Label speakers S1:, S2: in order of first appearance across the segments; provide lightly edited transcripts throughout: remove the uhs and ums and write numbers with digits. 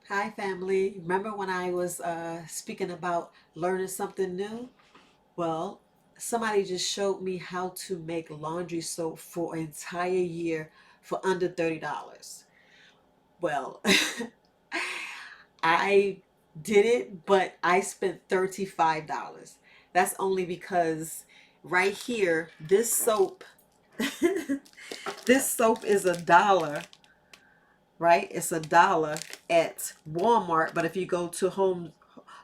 S1: Hi family. Remember when I was speaking about learning something new? Well, somebody just showed me how to make laundry soap for an entire year for under $30. Well, I did it, but I spent $35. That's only because right here, this soap, this soap is $1, right? It's $1 at Walmart, but if you go to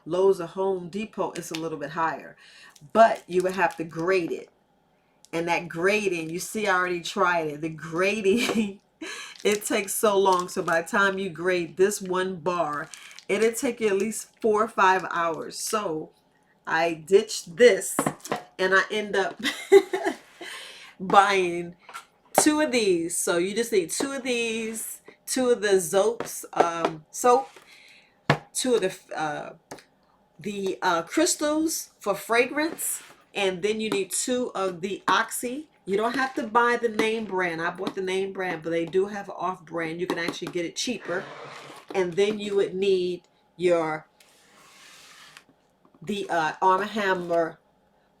S1: Lowe's or Home Depot, it's a little bit higher. But you would have to grate it. And that grating, you see, I already tried it. The grating, it takes so long. So by the time you grate this one bar, it'll take you at least 4 or 5 hours. So I ditched this and I end up buying two of these. So you just need two of these, two of the Zote's soap, two of the crystals for fragrance, and then you need two of the Oxi. You don't have to buy the name brand. I bought the name brand, but they do have off brand. You can actually get it cheaper. And then you would need your the Arm & Hammer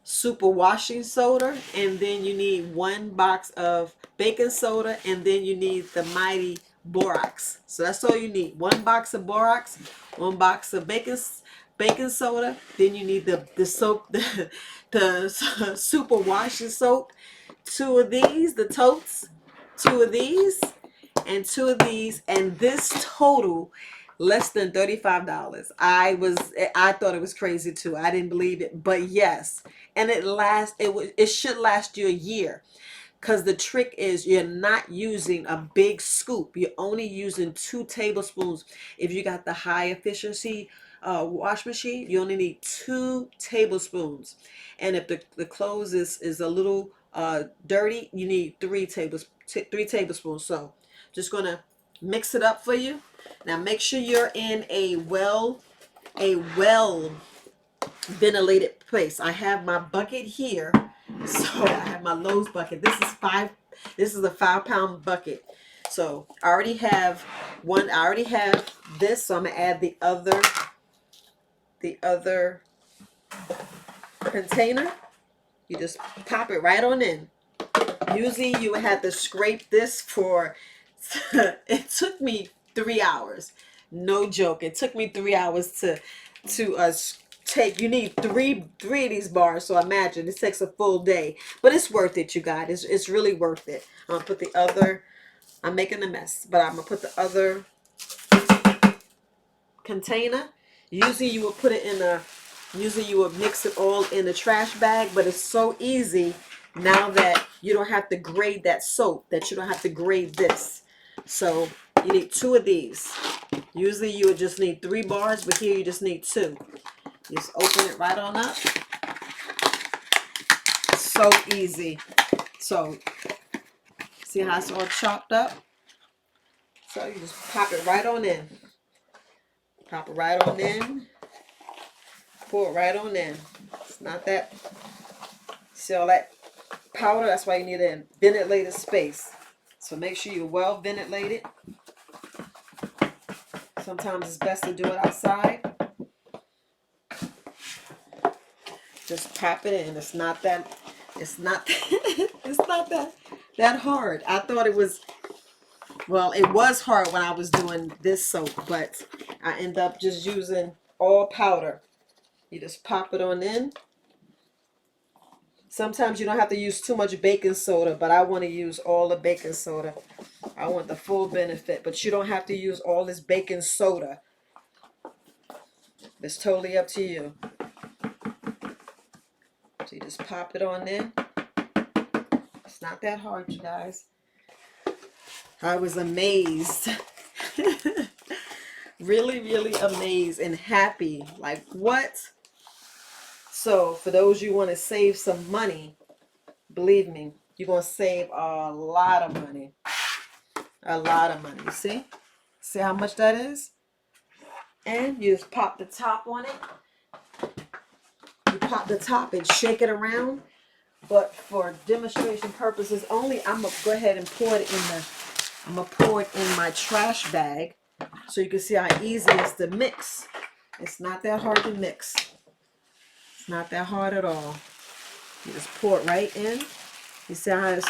S1: super washing soda, and then you need one box of baking soda, and then you need the mighty borax. So that's all you need: one box of borax, one box of baking soda, then you need the soap, the super washing soap, two of these, the totes, two of these, and two of these, and this total less than $35. I thought it was crazy too. I didn't believe it, but yes. And it should last you a year, because the trick is you're not using a big scoop. You're only using 2 tablespoons. If you got the high efficiency wash machine, you only need 2 tablespoons. And if the clothes is a little dirty, you need 3 tablespoons. So just gonna mix it up for you. Now make sure you're in a well ventilated place. I have my bucket here. So I have my Lowe's bucket. This is a 5 pound bucket. So I already have one. I already have this. So I'm gonna add the other container. You just pop it right on in. Usually you would have to scrape this for it took me 3 hours. No joke. It took me 3 hours to take. You need three of these bars, so imagine it takes a full day. But it's worth it, you guys. It's really worth it. I'm gonna put the other. I'm making a mess, but I'm gonna put the other container. Usually you would put it in a. Usually you would mix it all in a trash bag, but it's so easy now that you don't have to grade that soap, that you don't have to grade this. So you need two of these. Usually you would just need 3 bars, but here you just need 2. Just open it right on up. So easy. So see how it's all chopped up? So you just pop it right on in. Pop it right on in. Pour it right on in. It's not that. See all that powder? That's why you need a ventilated space. So make sure you're well ventilated. Sometimes it's best to do it outside. Just pop it in. It's not that that hard. I thought it was, well, it was hard when I was doing this soap, but I end up just using all powder. You just pop it on in. Sometimes you don't have to use too much baking soda, but I want to use all the baking soda. I want the full benefit, but you don't have to use all this baking soda. It's totally up to you. So you just pop it on in. It's not that hard, you guys. I was amazed. Really, really amazed and happy. Like, what? So for those you want to save some money, believe me, you're going to save a lot of money. A lot of money. See? See how much that is? And you just pop the top on it. You pop the top and shake it around. But for demonstration purposes only, I'm going to go ahead and pour it in the, I'm going to pour it in my trash bag. So you can see how easy it is to mix. It's not that hard to mix. It's not that hard at all. You just pour it right in. You see how it's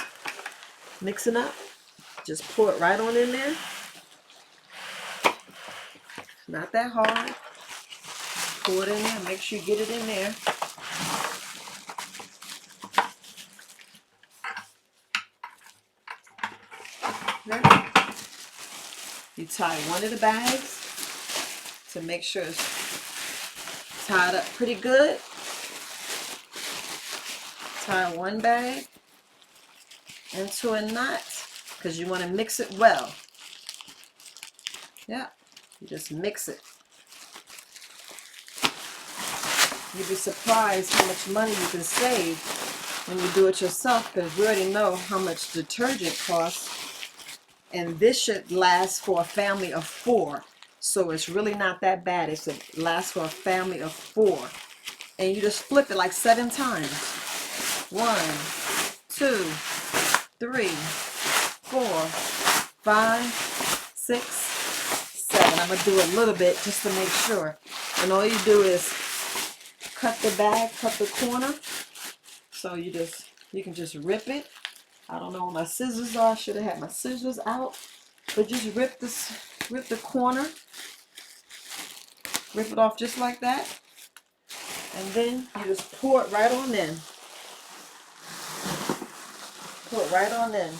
S1: mixing up? Just pour it right on in there. It's not that hard. Pour it in there. Make sure you get it in there. Okay. You tie one of the bags to make sure it's tied up pretty good. Tie one bag into a knot because you want to mix it well. Yeah, you just mix it. You'd be surprised how much money you can save when you do it yourself, because we already know how much detergent costs, and this should last for a family of 4. So it's really not that bad. It should last for a family of 4. And you just flip it like 7 times. 1, 2, 3, 4, 5, 6, 7. I'm going to do a little bit just to make sure. And all you do is cut the bag, cut the corner. So you can just rip it. I don't know where my scissors are. I should have had my scissors out. But just rip the corner. Rip it off just like that. And then you just pour it right on in. Pour it right on in.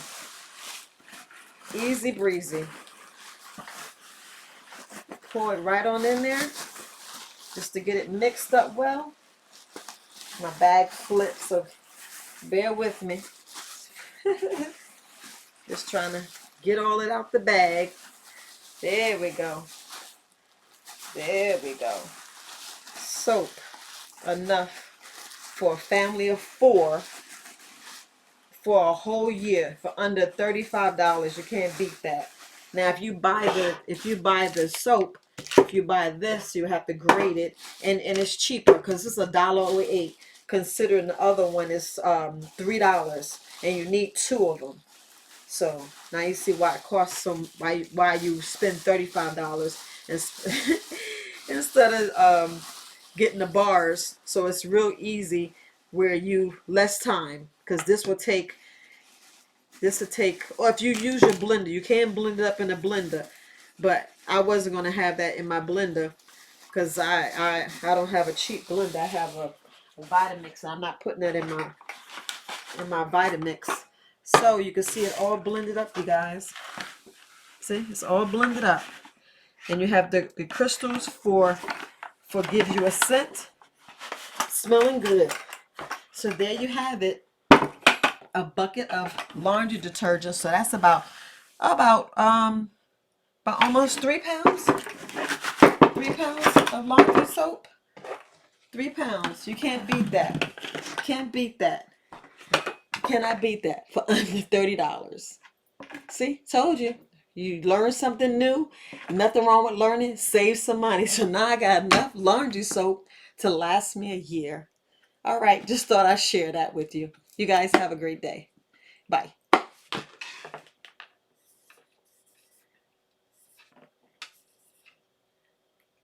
S1: Easy breezy. Pour it right on in there just to get it mixed up well. My bag flips, so bear with me. Just trying to get all it out the bag. There we go. There we go. Soap enough for a family of 4 for a whole year for under $35. You can't beat that. Now if you buy the soap, if you buy this, you have to grade it, and it's cheaper because it's $1.08, considering the other one is $3, and you need 2 of them. So now you see why it costs some, why you spend $35 instead of getting the bars. So it's real easy where you less time, because this will take, or if you use your blender, you can blend it up in a blender, but I wasn't going to have that in my blender because I don't have a cheap blender. I have a Vitamix. I'm not putting that in my Vitamix. So you can see it all blended up, you guys. See, it's all blended up. And you have the crystals for give you a scent, smelling good. So there you have it. A bucket of laundry detergent. So that's about almost 3 pounds. 3 pounds of laundry soap. 3 pounds. You can't beat that. Can't beat that. Cannot beat that for under $30. See, told you. You learn something new. Nothing wrong with learning. Save some money. So now I got enough laundry soap to last me a year. All right, just thought I'd share that with you. You guys have a great day. Bye.